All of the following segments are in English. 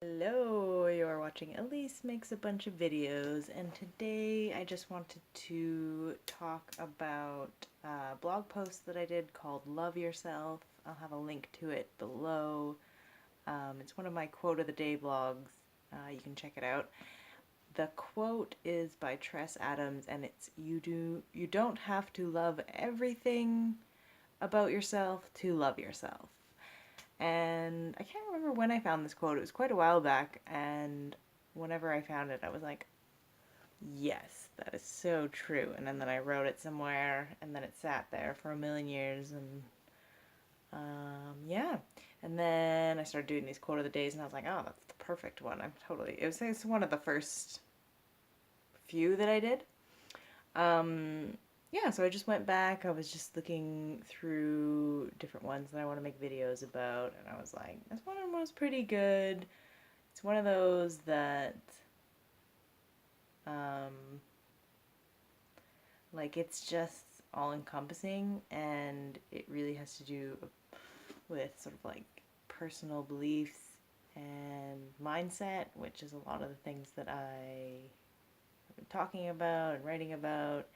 Hello, you're watching Elise Makes a Bunch of Videos, and today I just wanted to talk about a blog post that I did called Love Yourself. I'll have a link to it below. It's one of my quote of the day blogs. You can check it out. The quote is by Tress Adams, and it's you don't have to love everything about yourself to love yourself. And I can't remember when I found this quote. It was quite a while back, and whenever I found it, I was like, yes, that is so true. And then I wrote it somewhere, and then it sat there for a million years, and yeah. And then I started doing these quote of the days, and I was like, oh, that's the perfect one. It's one of the first few that I did. Um, yeah, so I just went back. I was just looking through different ones that I want to make videos about, and I was like, this one was pretty good. It's one of those that, um, like, it's just all encompassing, and it really has to do with sort of like personal beliefs and mindset, which is a lot of the things that I have been talking about and writing about.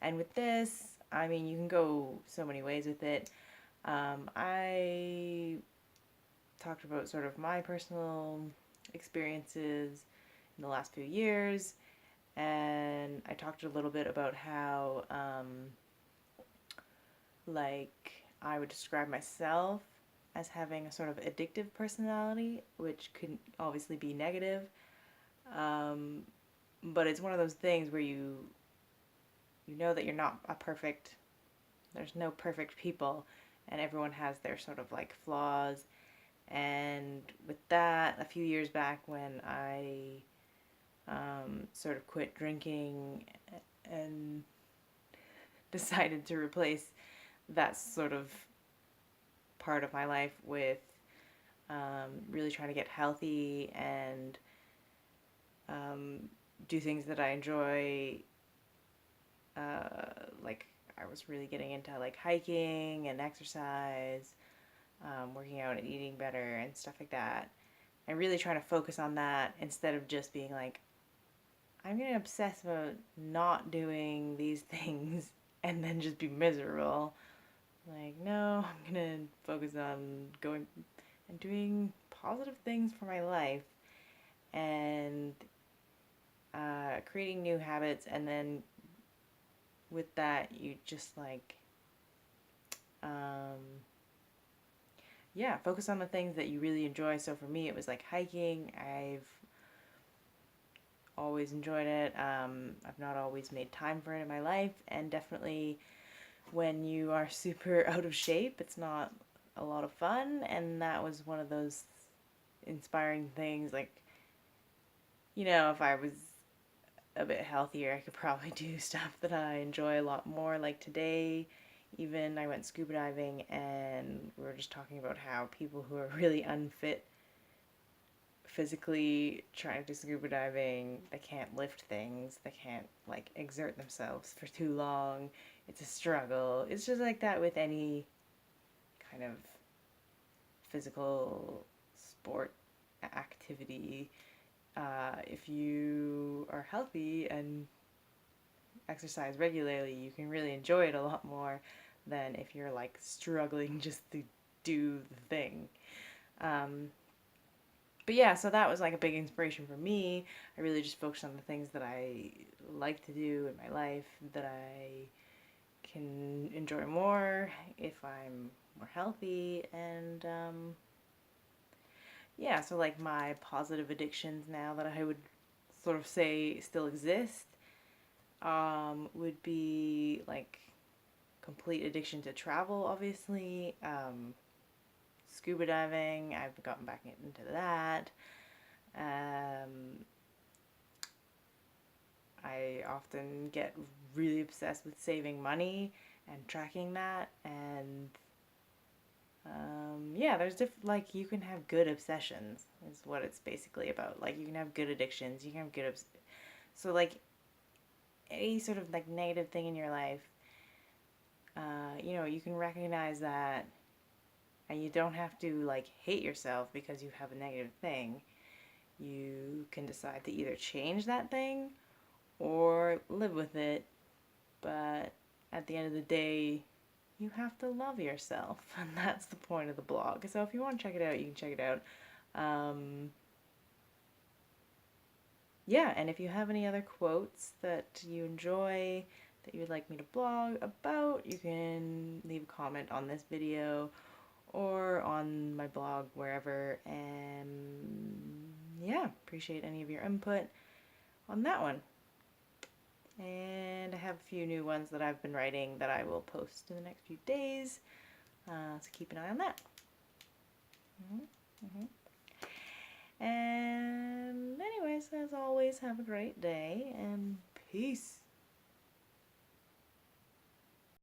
And with this, I mean, you can go so many ways with it. I talked about sort of my personal experiences in the last few years, and I talked a little bit about how, like, I would describe myself as having a sort of addictive personality, which could obviously be negative, um, but it's one of those things where you know that you're not a perfect there's no perfect people, and everyone has their sort of like flaws. And with that, a few years back when I sort of quit drinking and decided to replace that sort of part of my life with really trying to get healthy and um, do things that I enjoy. Like, I was really getting into like hiking and exercise, working out and eating better and stuff like that. And really trying to focus on that instead of just being like, I'm going to obsess about not doing these things and then just be miserable. Like, no, I'm going to focus on going and doing positive things for my life and creating new habits. And then with that, you just like, um, yeah, focus on the things that you really enjoy. So for me, it was like hiking. I've always enjoyed it. I've not always made time for it in my life, and definitely when you are super out of shape, it's not a lot of fun. And that was one of those inspiring things. Like, if I was a bit healthier, I could probably do stuff that I enjoy a lot more. Like today, even I went scuba diving, and we were just talking about how people who are really unfit physically trying to do scuba diving, they can't lift things, they can't like exert themselves for too long. It's a struggle. It's just like that with any kind of physical sport activity. If you are healthy and exercise regularly, you can really enjoy it a lot more than if you're like struggling just to do the thing. Um, but yeah, so that was like a big inspiration for me. I really just focused on the things that I like to do in my life that I can enjoy more if I'm more healthy. And yeah, so like my positive addictions now that I would sort of say still exist would be like complete addiction to travel, obviously. Scuba diving, I've gotten back into that. Um, I often get really obsessed with saving money and tracking that. And yeah, there's different, like, you can have good obsessions, is what it's basically about. Like, you can have good addictions, you can have so, like, any sort of, like, negative thing in your life, you can recognize that, and you don't have to, like, hate yourself because you have a negative thing. You can decide to either change that thing or live with it, but at the end of the day, you have to love yourself, and that's the point of the blog. So if you want to check it out, you can check it out. Yeah, and if you have any other quotes that you enjoy, that you'd like me to blog about, you can leave a comment on this video or on my blog, wherever. And yeah, appreciate any of your input on that one. And I have a few new ones that I've been writing that I will post in the next few days, so keep an eye on that. And anyways, as always, have a great day and peace.